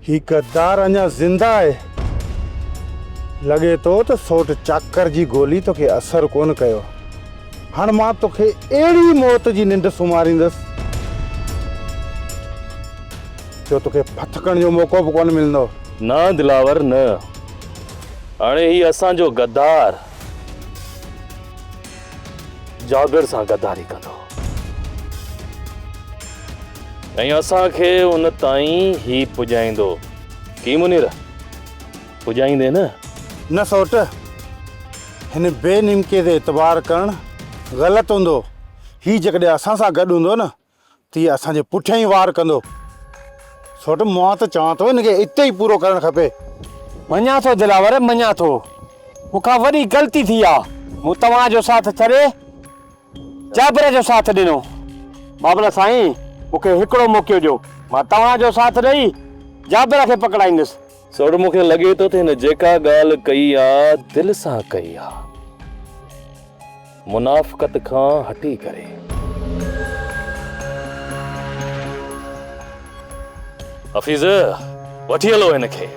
ही गद्दार अञा ज़िंदा है। लगे तो सोट चाकर जी गोली तोखे असर कोन कयो। हाणे मां तोखे अहिड़ी मौत जी निंड सुम्हारींदसि जो तोखे फथकण जो मौक़ो बि कोन मिलंदो। न दिलावर न, हाणे ही असांजो गद्दार जाबिर सां गद्दारी कंदो ऐं असांखे उन ताईं ही पुॼाईंदो। की मुनीर पुॼाईंदे न? न सोट, हिन बेनिमके ते एतबार करणु ग़लति हूंदो। ही जेकॾहिं असां सां गॾु हूंदो न त हीअ असांजे पुठियां ई वार कंदो। सोट मां त चवां थो हिनखे हिते ई पूरो करणु खपे। मञा थो दिलावर, मञा थो। मूंखां वॾी ग़लती थी आहे। मूं तव्हांजो साथ छॾे जाबिर जो साथ ॾिनो। बाबला साईं, मूंखे हिकिड़ो मौक़ो ॾियो, मां तव्हांजो साथ ॾेई जाबिर खे पकड़ाईंदुसि। सोट मूंखे लॻे थो त हिन जेका ॻाल्हि कई आहे दिलि सां कई आहे, मुनाफ़िक़त खां हटी करे। हफ़ीज़, वठी हलो हिनखे।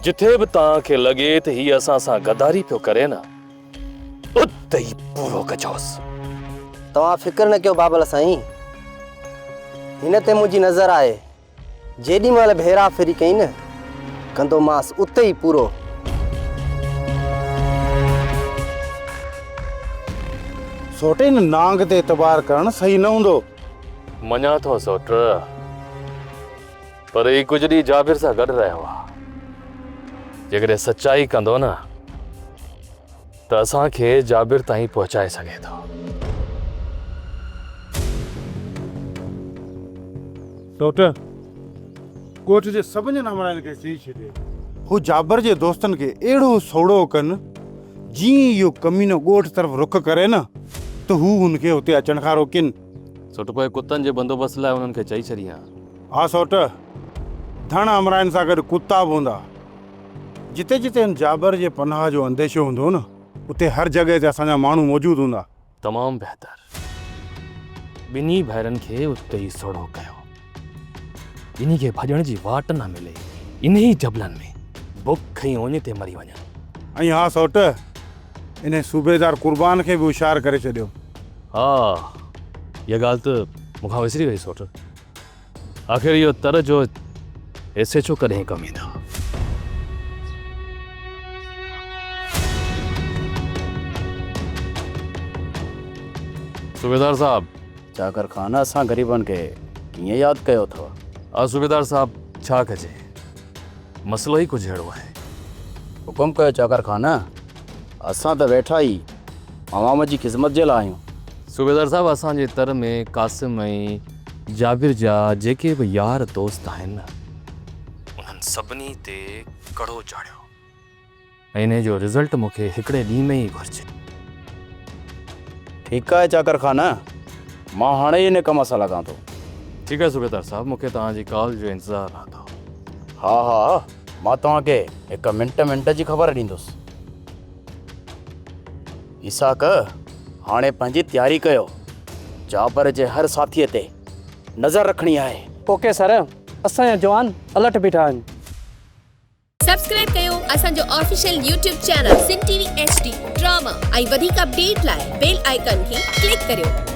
जिथे बि तव्हांखे लॻे त हीअ असां सां गद्दारी पियो करे न, उते ई पूरो कजोसि। तव्हां फिक्र न कयो बाबल साईं, हिन ते मुंहिंजी नज़र आहे। जेॾी महिल बि हेरा फेरी कई न, कंदो मांसि उते ई पूरो। सोटे हिन नांग ते एतबार करणु सही न हूंदो। मञा थो सोट, पर ही कुझु ॾींहुं जाबिर सां गॾु रहियो आहे। जेकॾहिं सचाई कंदो न त असांखे जाबिर ताईं पहुचाए सघे थो। सोट, कोर्ट जे सभिनी नामराइनि खे चई छॾियो हू जाबिर जे दोस्तनि खे अहिड़ो सोड़ो कनि जीअं इहो कमीनो ॻोठ तरफ़ रुख करे न त हू हुनखे हुते अचण खां रोकिन। सोट पोइ कुतनि जे बंदोबस्त लाइ हुननि खे चई छॾी आहे। हा सोट, धण अमराइन सां गॾु कुता बि हूंदा। जिते जिते हिन जाबिर जे पनाह जो अंदेशो हूंदो न, उते हर जॻह ते असांजा माण्हू मौजूदु हूंदा। तमामु बहितर। ॿिन्ही भाइरनि खे उते ई सोड़ो कयो। ॿिन्ही खे भॼण जी वाट न मिले, इन ई जबलनि में बुख ऐं ओञ ते मरी वञनि। ऐं हा सोट, इन सूबेदार कुर्बान खे बि होशियार करे छॾियो। हा, इहा ॻाल्हि त मूंखां विसरी वई सोट। आख़िर इहो तर जो हिसे छो कॾहिं कमु ईंदो। सूबेदार साहब, चाकर खान असां ग़रीबनि खे कीअं यादि कयो अथव? सूबेदार साहब, छा कजे, मसलो ई कुझु अहिड़ो आहे। हुकुम कयो चाकर खान, असां त वेठा ई अवाम जी ख़िदमत जे लाइ आहियूं। सूबेदार साहब, असांजे तर में कासिम ऐं जाबिर जा जेके बि यार दोस्त आहिनि न, उन्हनि सभिनी ते कड़ो चाढ़ियो ऐं इन जो रिज़ल्ट मूंखे हिकिड़े ॾींहं में ई घुरिजे। ठीकु आहे चाकर खान, मां हाणे ई इन कम सां लॻां थो। ठीकु आहे सूबेदार साहब, मूंखे तव्हांजी कॉल जो इंतज़ारु रहंदो। हा हा, मां तव्हांखे हिकु मिंट जी ख़बर ॾींदुसि। इसाक, हाणे पंहिंजी तयारी कयो। जाबिर जे हर साथीअ ते नज़र रखणी आहे। ओके सर, असांजा जवान अलर्ट बीठा आहिनि। सब्सक्राइब कयो असांजो official YouTube channel Sindh TV HD drama ऐं वधीक अपडेट लाइ बेल आइकन खे क्लिक करियो।